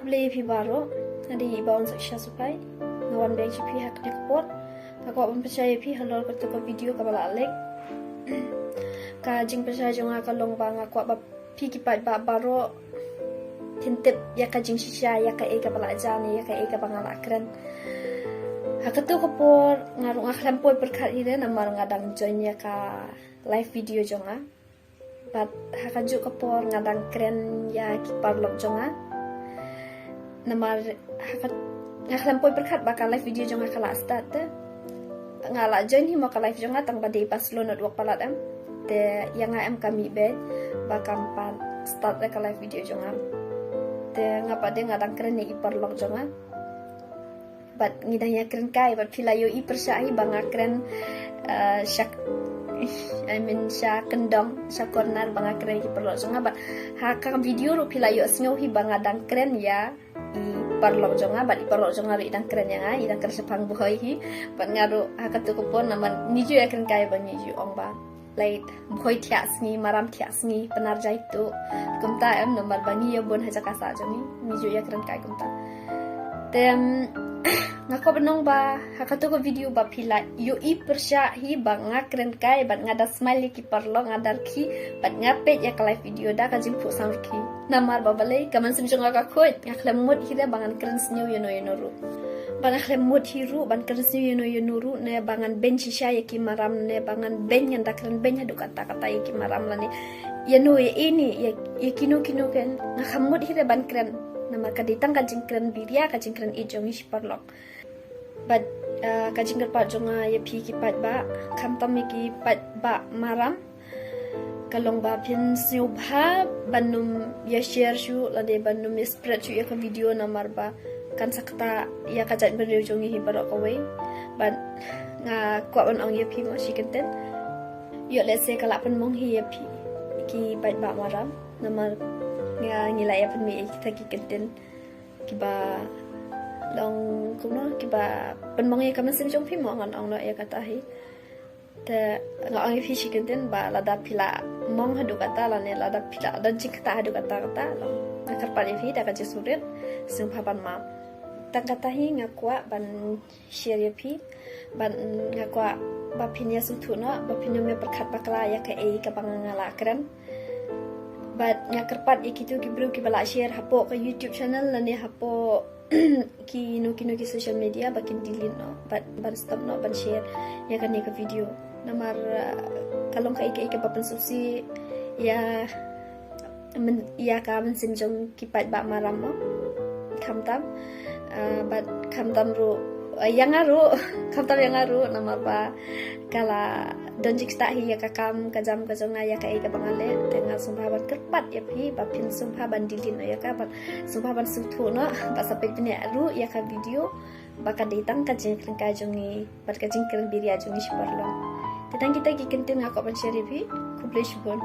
kublai pi baro adi bawon saksha supai ngawan bang pi hak dekpor takwa pun percaya pi halor ko to video ka bala lek ka jing percaya jonga ka long bang akwa ba pi ki pa ba baro tintip ya ka jing shisha ya ka e ka bala jani ya ka e ka bangala kren hakatu ko por ngarung akhlam por berkat ire namar ngadang join ya ka live video jonga but hakaju ko por ngadang kren ya ki parlok jonga namar hakat akhlam por berkat bakal live video jonga kala start ngala join hi mo ka live jonga tang badi pas lonot wak palat am te yang am kami be bakam pan start ka live video jonga te ngapa de ngadang kren ni parlok jonga but ngidanya keren kai but pilayo I persai banga keren syak syak kendong syak corner banga keren ki perlo jonga but haka video ro pilayo sngo hi banga dang keren ya I perlo jonga but I perlo jonga ri dang keren yang I dang keren sepang buhoi hi but ngaro haka tu ko pon naman niju ya keren kai bang niju ong ba late buhoi tias ni maram tias ni penarjai tu kumta em nomor bangi ya bon haja kasa jongi niju ya keren kai kumta tem ngako benong ba hakato ko video ba pila yo I persya hi ba ngakren kai ba ngada smile ki parlo ngadar ki ba ngape ya ka live video da ka jimpu sam ki namar ba balai kaman sim jonga ka khoi ngakle mod hi da bangan kren snyo yo no ru ba ngakle mod hi ru ban kren snyo yo no ru ne bangan ben shisha ya ki maram ne bangan ben yang da kren ben hadu kata kata ya ki maram la ne ya no ya ini ya kino ken ngakamod hi da ban kren nama kaditang kajing kren biria kajing kren ijongi siparlok but kajing kerpat jonga ya pi ki pat ba kamtam ki pat ba maram kalong ba pin siubha banum ya share shu lade banum ya spread shu ya ka video namar ba kan sakta ya kajat video jongi hi barok away but nga kwa on ong ya pi mo shikenten yo let's say kala pen mong hi ya pi ki pat ba maram namar nga ngilay apa mi kita kikenten kiba long kuno kiba penmong ya kaman sim jong pi mo ngon ong no ya kata hi te nga ong fi kikenten ba lada pila mong hadu kata la ne lada pila da jikta hadu kata long akar pa fi da ka jesuret sim papan ma tang kata hi nga kwa ban share ya pi ban nga kwa ba pinya sutu no ba pinya me perkat bakla ya ka e ka bangala keren but nga kerpat ikitu kibru ki bala share hapo ka YouTube channel lani hapo ki no ki social media bakin delete no but stop no ban share ya kan ka video namar kalong ka ika papan susi ya ya ka men simjong kipat ba maram mo kamtam but kamtam ru yang aru namar ba kala donjik sta hi ya kakam kajam kajonga ya kai ka bangale tenga sumphaban kerpat ya pi ba pin sumphaban dilin ya ka ba sumphaban suthu no ba sapai pine aru ya ka video ba ka ditang ka jingkring ka jongi ba ka jingkring biria jongi siparlo tetang kita ki kentin ngako ban share pi kuble shibon